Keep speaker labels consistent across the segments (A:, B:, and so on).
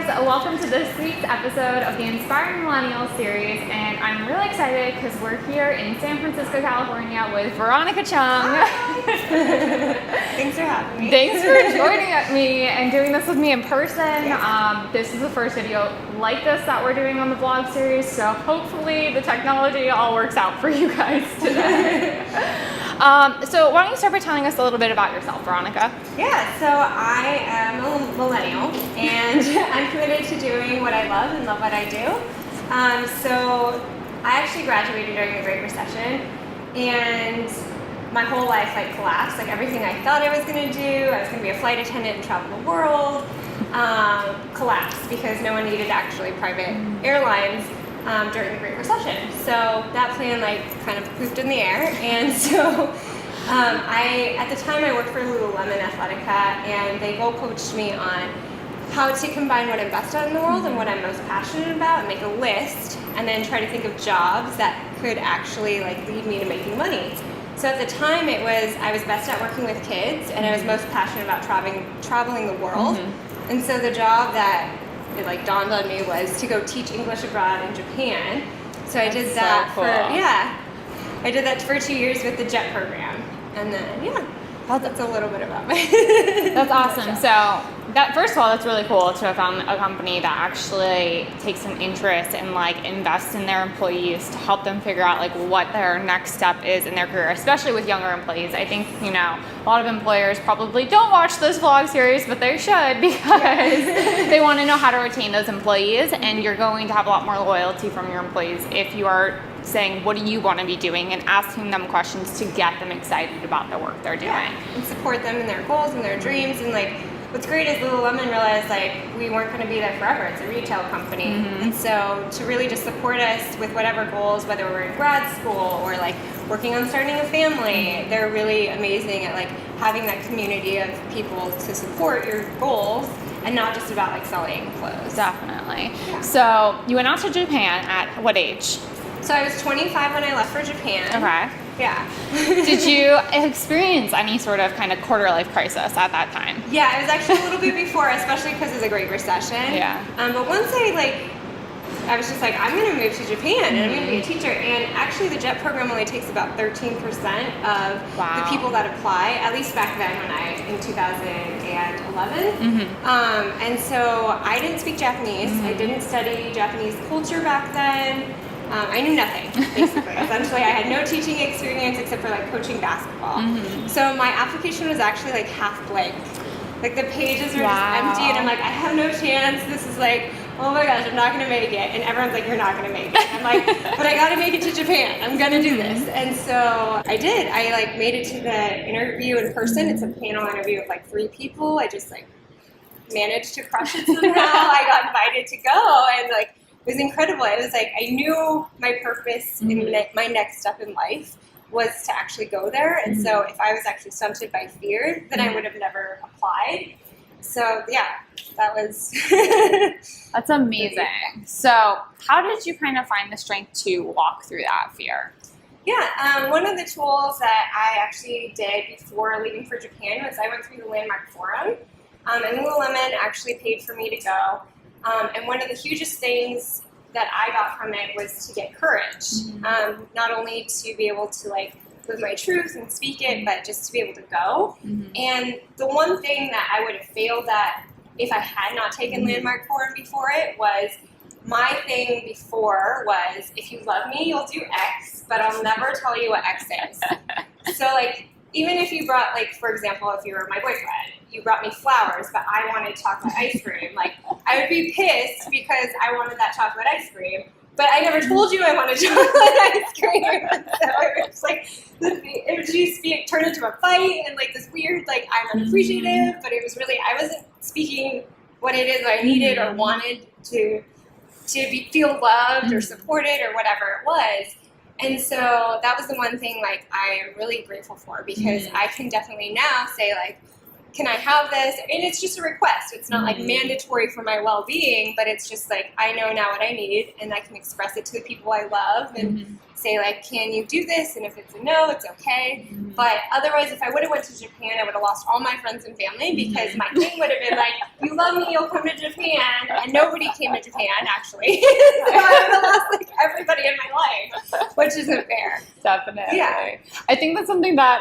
A: guys, welcome to this week's episode of the Inspiring Millennials series, and I'm really excited because we're here in San Francisco, California with Veronica Chung.
B: Thanks for having me.
A: Thanks for joining me and doing this with me in person. This is the first video like this that we're doing on the vlog series, so hopefully the technology all works out for you guys today. So why don't you start by telling us a little bit about yourself, Veronica?
B: Yeah, so I am a millennial, and I'm committed to doing what I love and love what I do. So I actually graduated during the Great Recession, and my whole life collapsed. Everything I thought I was going to do, I was going to be a flight attendant and travel the world, collapsed because no one needed actually private airlines during the Great Recession. So that plan kind of poofed in the air, and so at the time I worked for Lululemon Athletica, and they goal coached me on how to combine what I'm best at in the world and what I'm most passionate about, and make a list, and then try to think of jobs that could actually lead me to making money. So at the time I was best at working with kids, and I was most passionate about traveling the world. And so the job that it dawned on me was to go teach English abroad in Japan. So I did that I did that for 2 years with the JET program. And then, that's a little bit about me.
A: That's awesome. So first of all, that's really cool to have found a company that actually takes an interest and invests in their employees to help them figure out what their next step is in their career, especially with younger employees. I think, a lot of employers probably don't watch this vlog series, but they should, because they want to know how to retain those employees, and you're going to have a lot more loyalty from your employees if you are saying, what do you want to be doing, and asking them questions to get them excited about the work they're doing.
B: And support them in their goals and their dreams. And what's great is Lululemon realized we weren't going to be there forever. It's a retail company. And so to really just support us with whatever goals, whether we're in grad school or working on starting a family, they're really amazing at having that community of people to support your goals, and not just about selling clothes.
A: Definitely. Yeah. So you went out to Japan at what age?
B: So I was 25 when I left for Japan.
A: Okay.
B: Yeah.
A: Did you experience any sort of quarter life crisis at that time?
B: Yeah, it was actually a little bit before, especially because of the Great Recession.
A: Yeah.
B: But once I was just I'm going to move to Japan and I'm going to be a teacher. And actually the JET program only takes about 13% of the people that apply, at least back then in 2011. And so I didn't speak Japanese. I didn't study Japanese culture back then. I knew nothing, basically. Essentially, I had no teaching experience except for coaching basketball. So my application was actually half blank. The pages were just empty, and I'm I have no chance. This is oh my gosh, I'm not going to make it. And everyone's you're not going to make it. I'm but I got to make it to Japan. I'm going to do this. And so I did. I made it to the interview in person. It's a panel interview with 3 people. I just managed to crush it somehow. I got invited to go, and it was incredible. It was I knew my purpose in my next step in life was to actually go there. And so if I was actually stunted by fear, then I would have never applied. So yeah, that was...
A: That's amazing. So how did you find the strength to walk through that fear?
B: Yeah, one of the tools that I actually did before leaving for Japan was I went through the Landmark Forum. And Lululemon actually paid for me to go. And one of the hugest things that I got from it was to get courage, not only to be able to live my truth and speak it, but just to be able to go. And the one thing that I would have failed at if I had not taken Landmark Forum before it was, my thing before was, if you love me, you'll do X, but I'll never tell you what X is. So even if you brought, for example, if you were my boyfriend, you brought me flowers, but I wanted chocolate ice cream, I would be pissed because I wanted that chocolate ice cream, but I never told you I wanted chocolate ice cream. So it would just turn into a fight and this weird, I'm unappreciative, but it was really, I wasn't speaking what it is I needed or wanted to feel loved or supported or whatever it was. And so that was the one thing I am really grateful for, because I can definitely now say can I have this? And it's just a request. It's not like mandatory for my well-being, but it's just like, I know now what I need, and I can express it to the people I love and say like, can you do this? And if it's a no, it's okay. But otherwise, if I would have went to Japan, I would have lost all my friends and family, because my thing would have been like, you love me, you'll come to Japan. And nobody came to Japan, actually. So I would have lost like everybody in my life, which isn't fair.
A: Definitely.
B: Yeah.
A: I think that's something that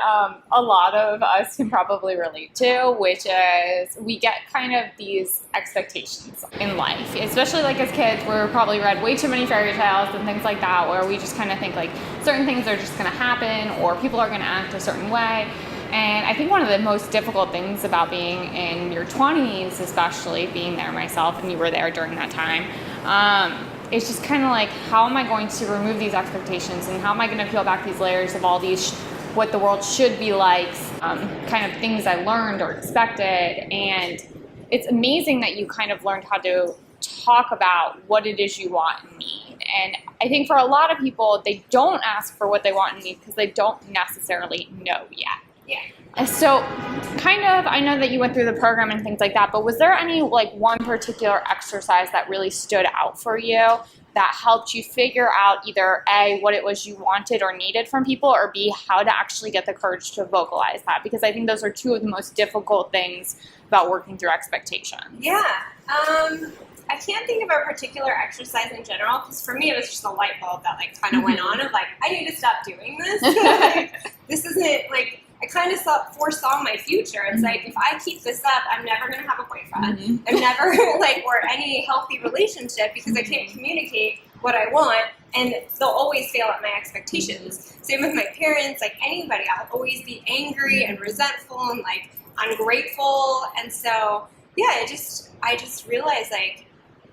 A: a lot of us can probably relate to, which is we get kind of these expectations in life, especially like as kids. We're probably read way too many fairy tales and things like that, where we just kind of think like certain things are just going to happen, or people are going to act a certain way. And I think one of the most difficult things about being in your 20s, especially being there myself, and you were there during that time, it's just kind of like, how am I going to remove these expectations, and how am I going to peel back these layers of all these what the world should be like, kind of things I learned or expected. And it's amazing that you kind of learned how to talk about what it is you want and need. And I think for a lot of people, they don't ask for what they want and need because they don't necessarily know yet.
B: Yeah.
A: And so kind of, I know that you went through the program and things like that, but was there any like one particular exercise that really stood out for you that helped you figure out either A, what it was you wanted or needed from people, or B, how to actually get the courage to vocalize that? Because I think those are two of the most difficult things about working through expectations.
B: Yeah. I can't think of a particular exercise in general, because for me it was just a light bulb that like kind of went on of like, I need to stop doing this. Like, this isn't like, I kind of foresaw my future. It's like, if I keep this up, I'm never going to have a boyfriend. I'm never like, or any healthy relationship, because I can't communicate what I want, and they'll always fail at my expectations. Same with my parents, like anybody, I'll always be angry and resentful and like ungrateful. And so, yeah, I just realized like,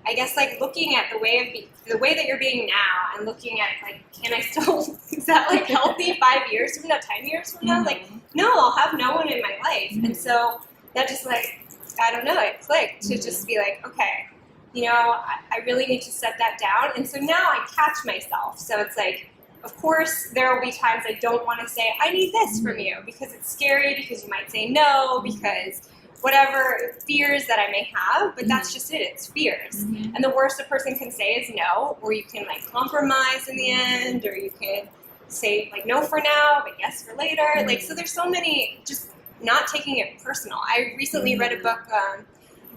B: I guess like looking at the way that you're being now, and looking at like, can I still, is that like healthy 5 years from now, 10 years from now? Like, no, I'll have no one in my life. And so that just like, I don't know, it clicked to just be like, okay, you know, I really need to set that down. And so now I catch myself. So it's like, of course, there will be times I don't want to say, I need this from you, because it's scary, because you might say no, because whatever fears that I may have, but that's just it, it's fears. And the worst a person can say is no, or you can like compromise in the end, or you can say like no for now, but yes for later. Like, so there's so many, just not taking it personal. I recently read a book,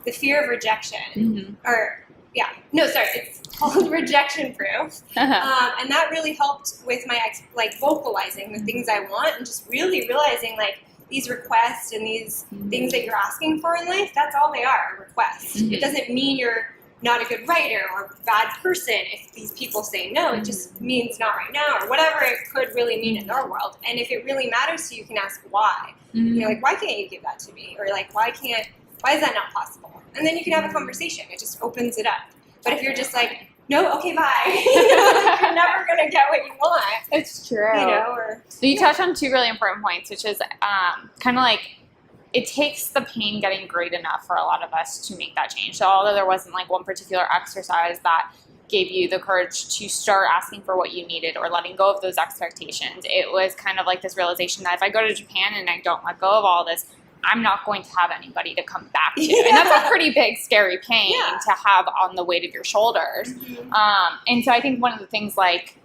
B: The Fear of Rejection, it's called Rejection Proof. And that really helped with my vocalizing the things I want, and just really realizing like, these requests and these things that you're asking for in life, that's all they are, requests. It doesn't mean you're not a good writer or a bad person if these people say no. It just means not right now, or whatever it could really mean in their world. And if it really matters to you, you can ask why. You know, like, why can't you give that to me? Or like, why is that not possible? And then you can have a conversation. It just opens it up. But if you're just like, no, okay, bye. You're never going to get what you want.
A: It's true.
B: You know,
A: so you touched on two really important points, which is kind of like, it takes the pain getting great enough for a lot of us to make that change. So although there wasn't like one particular exercise that gave you the courage to start asking for what you needed or letting go of those expectations, it was kind of like this realization that if I go to Japan and I don't let go of all this, I'm not going to have anybody to come back to. Yeah. And that's a pretty big, scary pain to have on the weight of your shoulders. And so I think one of the things, like,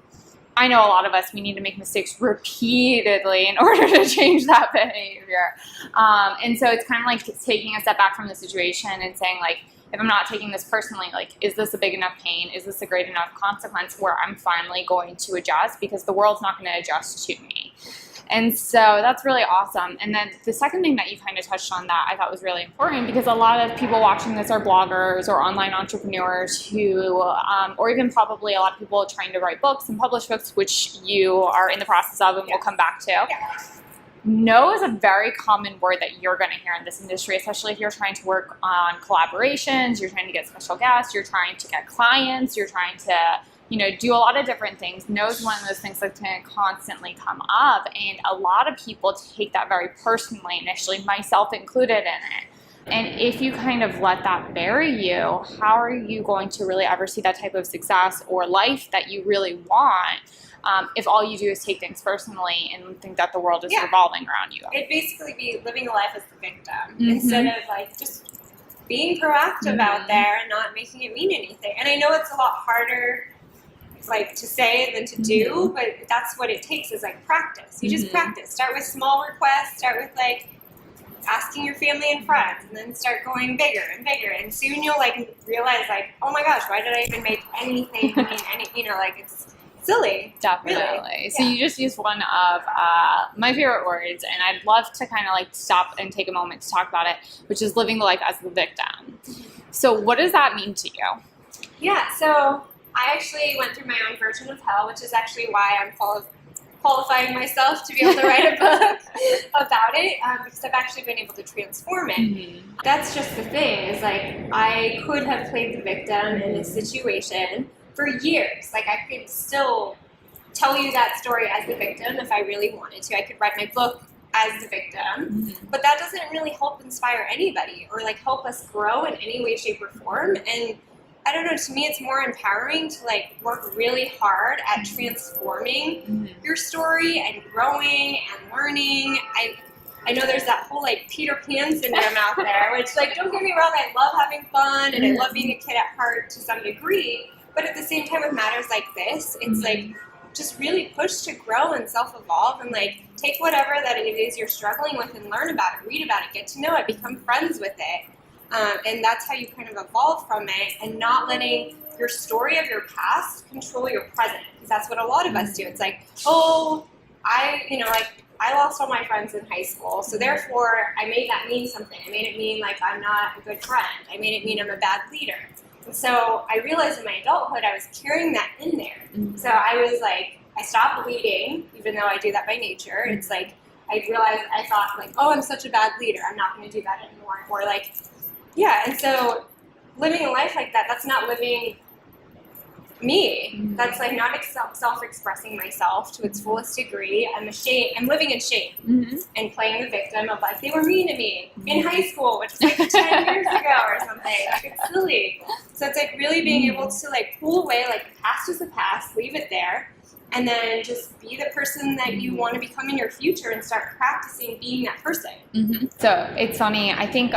A: I know a lot of us, we need to make mistakes repeatedly in order to change that behavior. And so it's kind of like taking a step back from the situation and saying, like, if I'm not taking this personally, like, is this a big enough pain? Is this a great enough consequence where I'm finally going to adjust? Because the world's not going to adjust to me. And so that's really awesome. And then the second thing that you kind of touched on that I thought was really important, because a lot of people watching this are bloggers or online entrepreneurs who, or even probably a lot of people trying to write books and publish books, which you are in the process of, and we'll come back to. No is a very common word that you're going to hear in this industry, especially if you're trying to work on collaborations, you're trying to get special guests, you're trying to get clients, you're trying to, you know, do a lot of different things. No is one of those things that's going to constantly come up. And a lot of people take that very personally initially, myself included in it. And if you kind of let that bury you, how are you going to really ever see that type of success or life that you really want if all you do is take things personally and think that the world is revolving around you?
B: It'd basically be living a life as the victim instead of like just being proactive out there and not making it mean anything. And I know it's a lot harder like to say than to do, but that's what it takes is like practice. You just practice. Start with small requests, start with like asking your family and friends, and then start going bigger and bigger, and soon you'll like realize like, oh my gosh, why did I even make anything mean any, you know, like it's silly.
A: Definitely. Really. So you just used one of my favorite words, and I'd love to kind of like stop and take a moment to talk about it, which is living the life as the victim. So what does that mean to you?
B: Yeah, so I actually went through my own version of hell, which is actually why I'm qualifying myself to be able to write a book about it, because I've actually been able to transform it. That's just the thing, is like I could have played the victim in this situation for years. Like I could still tell you that story as the victim if I really wanted to. I could write my book as the victim, but that doesn't really help inspire anybody or like help us grow in any way, shape, or form. And I don't know, to me it's more empowering to like work really hard at transforming your story and growing and learning. I know there's that whole like Peter Pan syndrome out there, which like don't get me wrong, I love having fun and I love being a kid at heart to some degree, but at the same time with matters like this, it's like just really push to grow and self-evolve and like take whatever that it is you're struggling with and learn about it, read about it, get to know it, become friends with it. And that's how you kind of evolve from it, and not letting your story of your past control your present, because that's what a lot of us do. It's like, oh, I lost all my friends in high school, so therefore I made that mean something. I made it mean like I'm not a good friend. I made it mean I'm a bad leader. And so I realized in my adulthood I was carrying that in there. So I was like, I stopped leading, even though I do that by nature. It's like I realized, I thought like, oh, I'm such a bad leader, I'm not going to do that anymore. Or like, yeah, and so living a life like that, that's not living me. That's like not self-expressing myself to its fullest degree. I'm living in shame and playing the victim of like, they were mean to me in high school, which was like 10 years ago or something. Like it's silly. So it's like really being able to like pull away, like the past is the past, leave it there, and then just be the person that you want to become in your future and start practicing being that person.
A: So it's funny, I think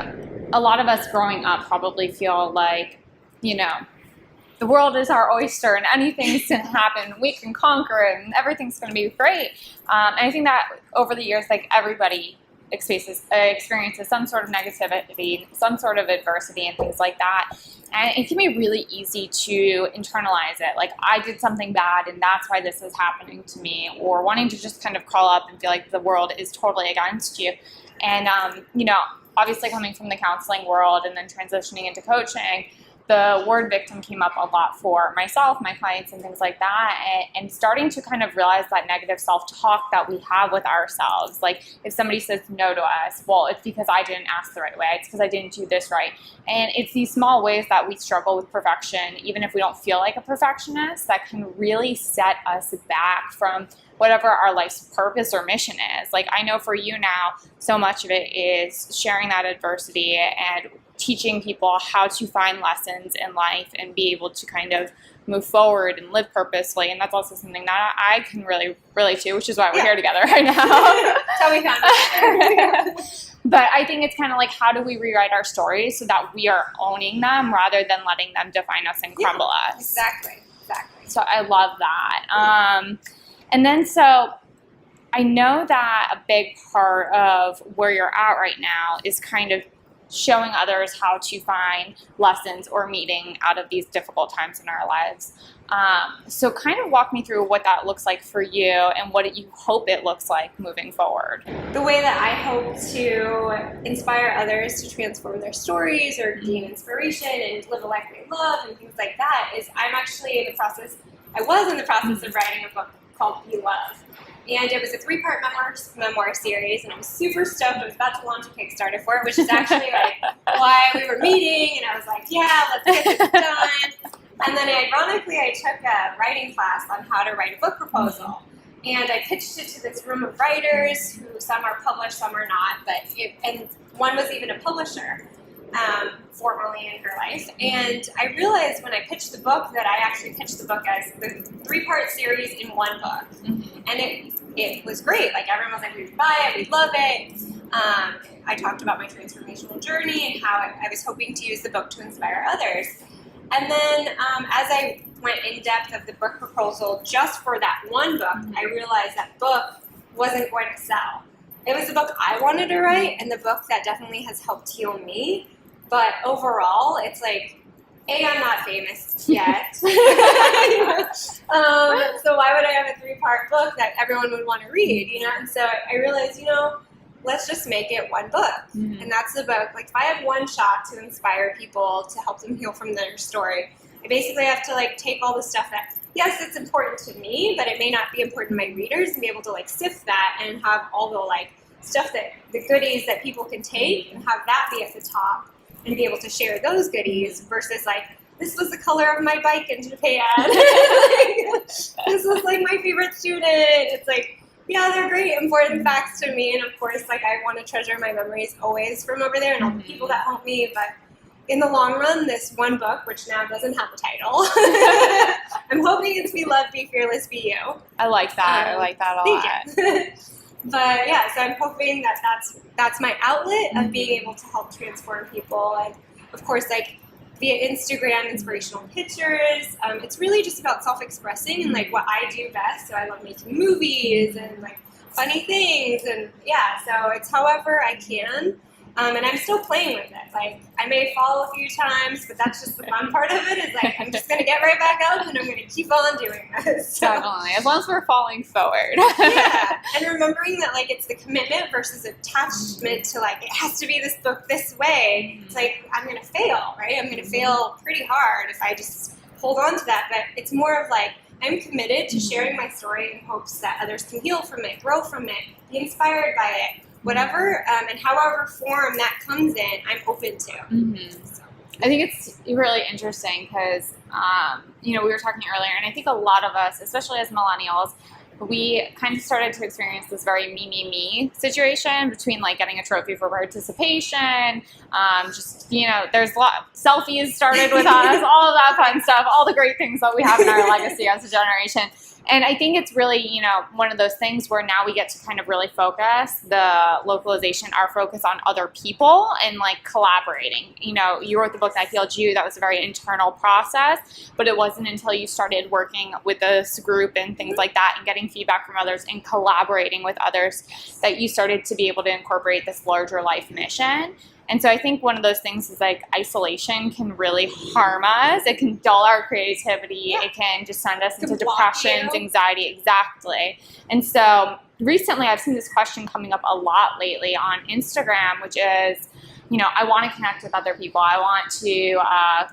A: a lot of us growing up probably feel like, you know, the world is our oyster and anything's going to happen. We can conquer it and everything's going to be great. And I think that over the years, like everybody experiences some sort of negativity, some sort of adversity and things like that. And it can be really easy to internalize it. Like I did something bad and that's why this is happening to me, or wanting to just kind of crawl up and feel like the world is totally against you. And, you know, obviously coming from the counseling world and then transitioning into coaching, the word victim came up a lot for myself, my clients, and things like that, and starting to kind of realize that negative self-talk that we have with ourselves. Like if somebody says no to us, well, it's because I didn't ask the right way, it's because I didn't do this right. And it's these small ways that we struggle with perfection, even if we don't feel like a perfectionist, that can really set us back from whatever our life's purpose or mission is. Like I know for you now, so much of it is sharing that adversity and teaching people how to find lessons in life and be able to kind of move forward and live purposefully. And that's also something that I can really relate to, which is why we're here together right now.
B: That's how we found it.
A: But I think it's kind of like, how do we rewrite our stories so that we are owning them rather than letting them define us and crumble us?
B: Exactly.
A: So I love that. And then so I know that a big part of where you're at right now is kind of showing others how to find lessons or meaning out of these difficult times in our lives. So kind of walk me through what that looks like for you and what you hope it looks like moving forward.
B: The way that I hope to inspire others to transform their stories or gain inspiration and live a life they love and things like that is I was in the process of writing a book called Be Love. And it was a 3-part memoir series, and I was super stoked. I was about to launch a Kickstarter for it, which is actually like why we were meeting, and I was like, yeah, let's get this done. And then ironically, I took a writing class on how to write a book proposal. And I pitched it to this room of writers who some are published, some are not, and one was even a publisher. formally in her life. And I realized when I pitched the book that I actually pitched the book as the 3-part series in one book. And it was great. Like, everyone was like, we would buy it, we'd love it. I talked about my transformational journey and how I was hoping to use the book to inspire others. And then as I went in depth of the book proposal just for that one book, I realized that book wasn't going to sell. It was the book I wanted to write and the book that definitely has helped heal me. But overall, it's like, I'm not famous yet. So why would I have a 3-part book that everyone would want to read, And so I realized, let's just make it one book. And that's the book. Like, if I have one shot to inspire people, to help them heal from their story, I basically have to, like, take all the stuff that, yes, it's important to me, but it may not be important to my readers, and be able to, like, sift that and have all the, like, stuff that, the goodies that people can take and have that be at the top and be able to share those goodies versus, like, this was the color of my bike in Japan. This was, like, my favorite student. It's like, yeah, they're great, important facts to me, and of course, like, I want to treasure my memories always from over there and all the people that helped me, but in the long run, this one book, which now doesn't have a title, I'm hoping it's Be Loved, Be Fearless, Be You.
A: I like that. I like that a lot.
B: Thank you. But yeah, so I'm hoping that that's my outlet of being able to help transform people, and of course, like, via Instagram, inspirational pictures. It's really just about self-expressing and, like, what I do best. So I love making movies and, like, funny things, and yeah, so it's however I can. And I'm still playing with it. Like, I may fall a few times, but that's just the fun part of it, is, like, I'm just going to get right back up and I'm going to keep on doing this. So.
A: Definitely. As long as we're falling forward.
B: Yeah. And remembering that, like, it's the commitment versus attachment to, like, it has to be this book this way. It's like, I'm going to fail, right? I'm going to fail pretty hard if I just hold on to that. But it's more of, like, I'm committed to sharing my story in hopes that others can heal from it, grow from it, be inspired by it. Whatever and however form that comes in, I'm open to. So.
A: I think it's really interesting because, we were talking earlier, and I think a lot of us, especially as millennials, we kind of started to experience this very me situation between, like, getting a trophy for participation, there's a lot, selfies started with us, all of that fun stuff, all the great things that we have in our legacy as a generation. And I think it's really, one of those things where now we get to kind of really focus our focus on other people and, like, collaborating. You wrote the book that healed you. That was a very internal process, but it wasn't until you started working with this group and things like that and getting feedback from others and collaborating with others that you started to be able to incorporate this larger life mission. And so I think one of those things is, like, isolation can really harm us. It can dull our creativity.
B: Yeah.
A: It can just send us into depressions, anxiety. Exactly. And so recently I've seen this question coming up a lot lately on Instagram, which is, I want to connect with other people. I want to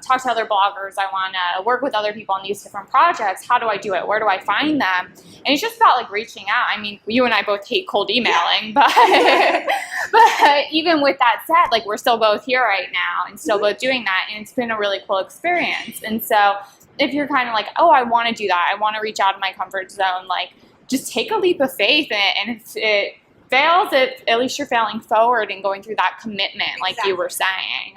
A: talk to other bloggers. I want to work with other people on these different projects. How do I do it? Where do I find them? And it's just about, like, reaching out. I mean, you and I both hate cold emailing, but even with that said, like, we're still both here right now and still both doing that. And it's been a really cool experience. And so if you're kind of like, oh, I want to do that, I want to reach out of my comfort zone, like, just take a leap of faith. And if it fails, at least you're failing forward and going through that commitment, like you were saying.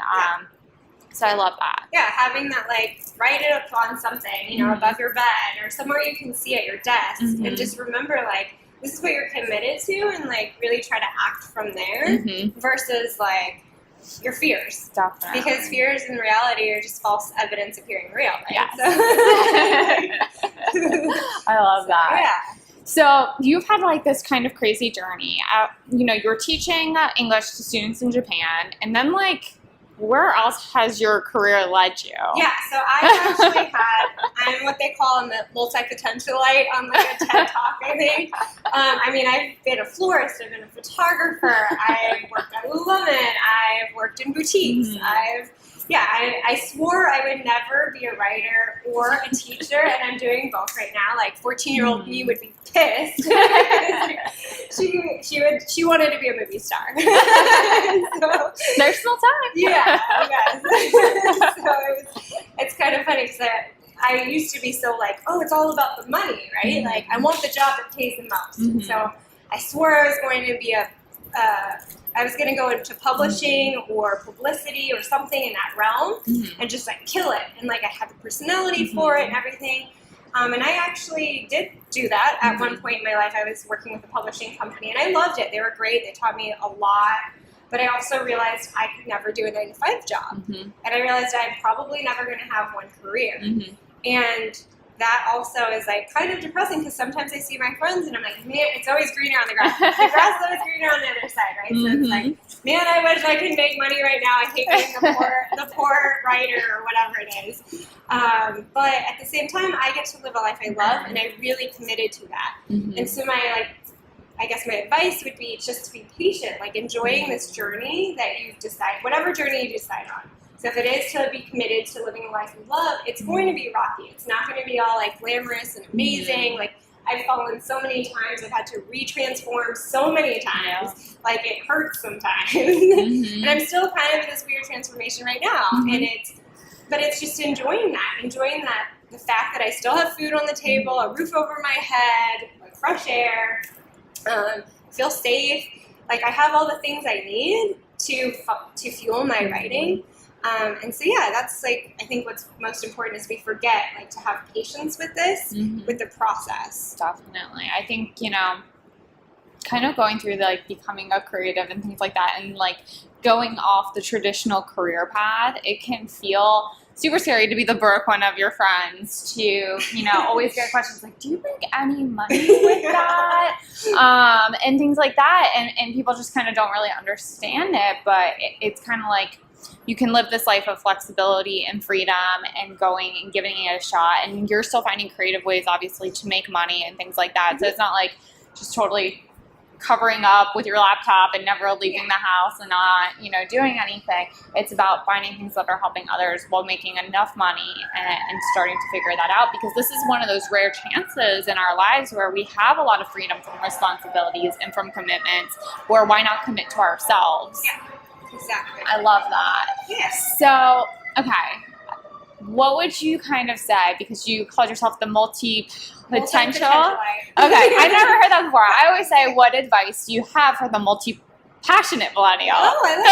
A: So I love that.
B: Yeah, having that, like, write it up on something, above your bed or somewhere you can see at your desk, and just remember, like, this is what you're committed to, and, like, really try to act from there versus, like, your fears.
A: Definitely.
B: Because fears in reality are just false evidence appearing real, right?
A: Yes.
B: So.
A: I love that.
B: Yeah.
A: So you've had, like, this kind of crazy journey. You're teaching English to students in Japan, and then, like, where else has your career led you?
B: Yeah, so I actually I'm what they call a multi-potentialite on, like, a TED Talk, I think. I've been a florist, I've been a photographer, I've worked at Lululemon, I've worked in boutiques, I swore I would never be a writer or a teacher, and I'm doing both right now. Like, 14-year-old me would be pissed. She wanted to be a movie star. So,
A: there's still time.
B: Yeah, yes. So it's kind of funny because I used to be so, like, oh, it's all about the money, right? Like, I want the job that pays the most. So I swore I was going to be a I was going to go into publishing or publicity or something in that realm and just like kill it. And like I had the personality for it and everything. And I actually did do that at one point in my life. I was working with a publishing company and I loved it. They were great. They taught me a lot. But I also realized I could never do a 9-to-5 job. And I realized I'm probably never going to have one career. And that also is like kind of depressing because sometimes I see my friends and I'm like, man, it's always greener on the grass. The grass is always greener on the other side, right? So it's like, man, I wish I could make money right now. I hate being the poor writer or whatever it is. But at the same time, I get to live a life I love and I really committed to that. And so I guess my advice would be just to be patient, like enjoying this journey that you decide, whatever journey you decide on. So if it is to be committed to living a life you love, it's going to be rocky. It's not going to be all like glamorous and amazing. Like I've fallen so many times. I've had to retransform so many times. Like it hurts sometimes. And I'm still kind of in this weird transformation right now. But it's just enjoying that, the fact that I still have food on the table, a roof over my head, like fresh air, feel safe. Like I have all the things I need to fuel my writing. And so, yeah, that's like, I think what's most important is we forget, like, to have patience with this, with the process.
A: Definitely. I think, kind of going through the, like, becoming a creative and things like that and, like, going off the traditional career path, it can feel super scary to be the broke one of your friends to, always get questions like, do you make any money with that? And things like that. And people just kind of don't really understand it, but it's kind of like, you can live this life of flexibility and freedom and going and giving it a shot. And you're still finding creative ways, obviously, to make money and things like that. So it's not like just totally covering up with your laptop and never leaving the house and not, doing anything. It's about finding things that are helping others while making enough money and starting to figure that out, because this is one of those rare chances in our lives where we have a lot of freedom from responsibilities and from commitments, where why not commit to ourselves?
B: Yeah. Exactly.
A: I love that.
B: Yes.
A: So, okay. What would you kind of say, because you called yourself the multi-potential? Okay, I never heard that before. I always say, what advice do you have for the multi-passionate millennial?
B: Oh, I like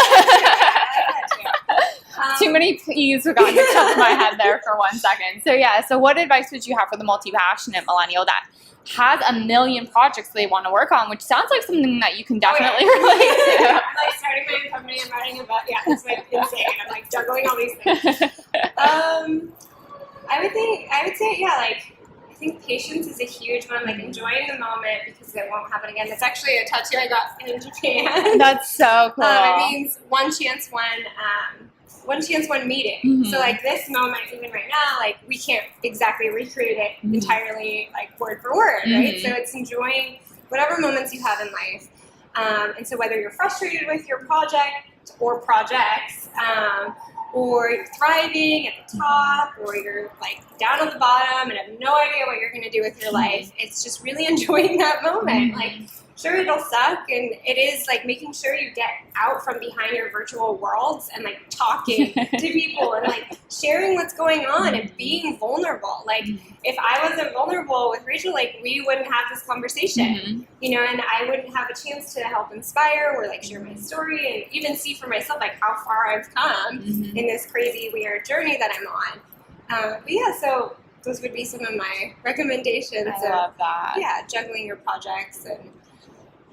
B: that too.
A: Too many P's got mixed up in my head there for 1 second. So, yeah. So what advice would you have for the multi-passionate millennial that has a million projects they want to work on, which sounds like something that you can definitely relate to?
B: I'm like starting my own company. I'm writing about, it's like insane. I'm like juggling all these things. I would say, I think patience is a huge one. Like enjoying the moment because it won't happen again. That's actually a tattoo I got in Japan.
A: That's so cool.
B: It means one chance, one meeting. So like this moment, even right now, like we can't exactly recreate it entirely, like word for word, right? So it's enjoying whatever moments you have in life. And so whether you're frustrated with your project or projects, or you're thriving at the top, or you're like down at the bottom and have no idea what you're going to do with your life, it's just really enjoying that moment. Like, sure, it'll suck, and it is like making sure you get out from behind your virtual worlds and like talking to people and like sharing what's going on and being vulnerable. Like, if I wasn't vulnerable with Rachel, like we wouldn't have this conversation, and I wouldn't have a chance to help inspire or like share my story and even see for myself like how far I've come in this crazy, weird journey that I'm on. But yeah, so those would be some of my recommendations.
A: I love that.
B: Yeah, juggling your projects and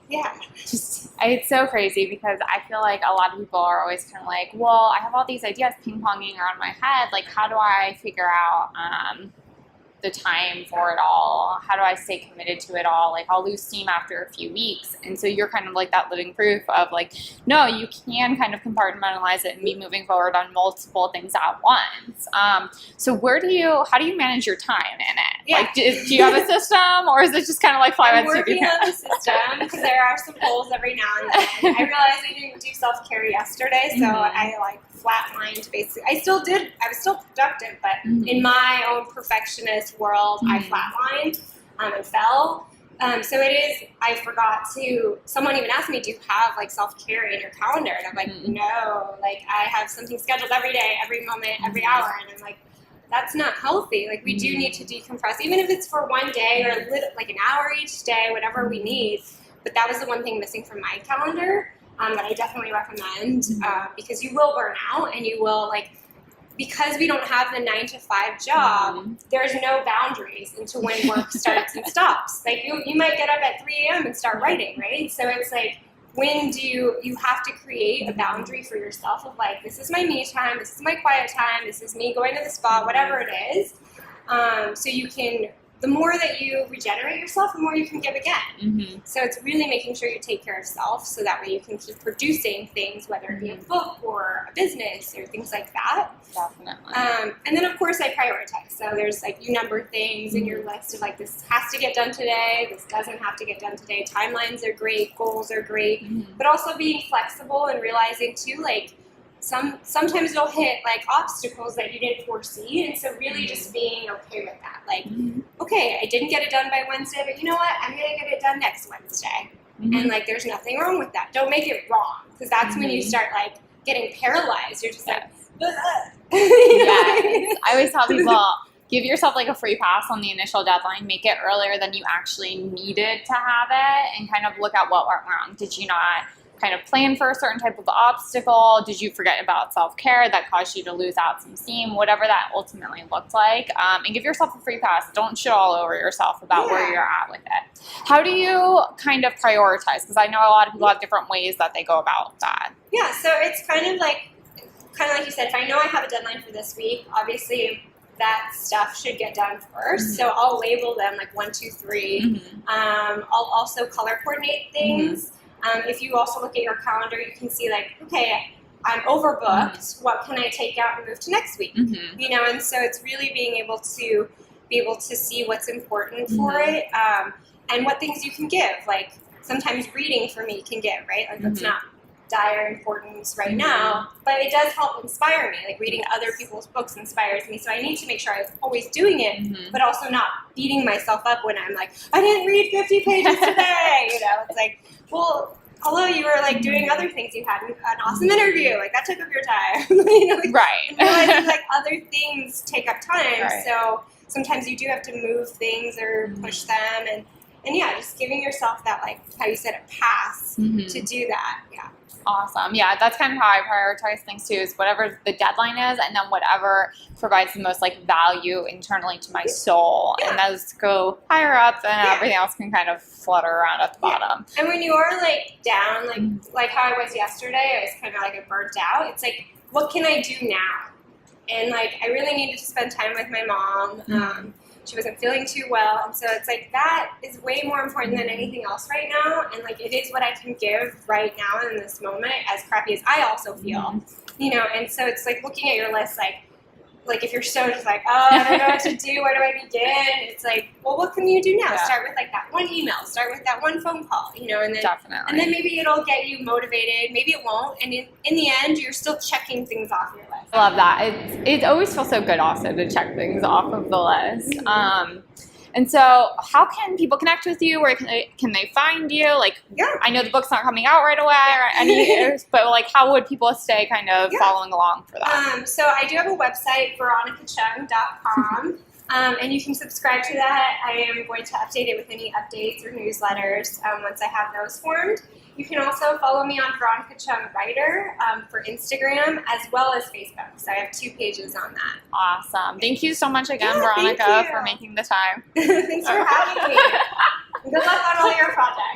A: it's so crazy because I feel like a lot of people are always kind of like, well, I have all these ideas ping-ponging around my head. Like, how do I figure out the time for it all? How do I stay committed to it all? Like, I'll lose steam after a few weeks. And so you're kind of like that living proof of like, no, you can kind of compartmentalize it and be moving forward on multiple things at once. So how do you manage your time in it?
B: Yeah.
A: Like, do you have a system, or is it just kind of like fly by the seat of your
B: pants? I'm working on the system because there are some holes every now and then. I realized I didn't do self-care yesterday, so I like flatlined basically. I was still productive, but in my own perfectionist world, I flatlined and fell. So it is, I forgot to, someone even asked me, do you have like self-care in your calendar? And I'm like, no, like I have something scheduled every day, every moment, every hour. And I'm like, that's not healthy. Like we do need to decompress, even if it's for one day or like an hour each day, whatever we need. But that was the one thing missing from my calendar. that I definitely recommend because you will burn out and you will because we don't have the 9-to-5 job, there's no boundaries into when work starts and stops. Like you might get up at 3 a.m. and start writing, right? So it's like, when do you have to create a boundary for yourself of like, this is my me time, this is my quiet time, this is me going to the spa, whatever it is. So you can, the more that you regenerate yourself, the more you can give again. So it's really making sure you take care of self so that way you can keep producing things, whether it be a book or a business or things like that.
A: Definitely.
B: And then of course I prioritize. So there's like, you number things in your list of like, this has to get done today, this doesn't have to get done today. Timelines are great, goals are great, but also being flexible and realizing too, like, sometimes you'll hit like obstacles that you didn't foresee, and so really just being okay with that. Like, okay, I didn't get it done by Wednesday, but you know what? I'm gonna get it done next Wednesday, and like, there's nothing wrong with that. Don't make it wrong, because that's when you start like getting paralyzed. You're just like,
A: yes. I always tell people, give yourself like a free pass on the initial deadline. Make it earlier than you actually needed to have it, and kind of look at what went wrong. Did you not kind of plan for a certain type of obstacle? Did you forget about self-care that caused you to lose out some steam? Whatever that ultimately looked like. And give yourself a free pass. Don't shit all over yourself about where you're at with it. How do you kind of prioritize? Because I know a lot of people have different ways that they go about that.
B: Yeah, so it's kind of like you said, if I know I have a deadline for this week, obviously that stuff should get done first. So I'll label them like 1, 2, 3. I'll also color coordinate things. If you also look at your calendar, you can see like, okay, I'm overbooked. What can I take out and move to next week? You know, and so it's really being able to see what's important for it, and what things you can give. Like sometimes reading for me can give, right? Like it's not dire importance right now, but it does help inspire me. Like reading other people's books inspires me. So I need to make sure I'm always doing it, but also not beating myself up when I'm like, I didn't read 50 pages today. You know, it's like, well, hello, you were like doing other things. You had an awesome interview. Like that took up your time. You know, like,
A: Right.
B: realizing like other things take up time. So sometimes you do have to move things or push them, and yeah, just giving yourself that, like how you said, a pass to do that. Yeah.
A: Awesome. Yeah, that's kind of how I prioritize things too, is whatever the deadline is, and then whatever provides the most like value internally to my soul. And those go higher up, and everything else can kind of flutter around at the bottom.
B: And when you are like down, like how I was yesterday, I was kind of like burnt out. It's like, what can I do now? And like, I really needed to spend time with my mom. She wasn't feeling too well, and so it's like that is way more important than anything else right now. And like, it is what I can give right now in this moment, as crappy as I also feel, you know. And so it's like looking at your list, like if you're so just like, oh, I don't know what to do, where do I begin? It's like, well, what can you do now? Start with like that one email, start with that one phone call, you know, and then maybe it'll get you motivated, maybe it won't, and in the end, you're still checking things off your list.
A: I love that. It always feels so good also to check things off of the list. And so how can people connect with you? Where can they find you? Like, I know the book's not coming out right away, but like, how would people stay kind of following along for that?
B: So I do have a website, veronicachung.com, and you can subscribe to that. I am going to update it with any updates or newsletters once I have those formed. You can also follow me on Veronica Chung Writer for Instagram, as well as Facebook. So I have 2 pages on that.
A: Awesome. Thank you so much again, Veronica, for making the time.
B: Thanks for having me. Good luck on all your projects.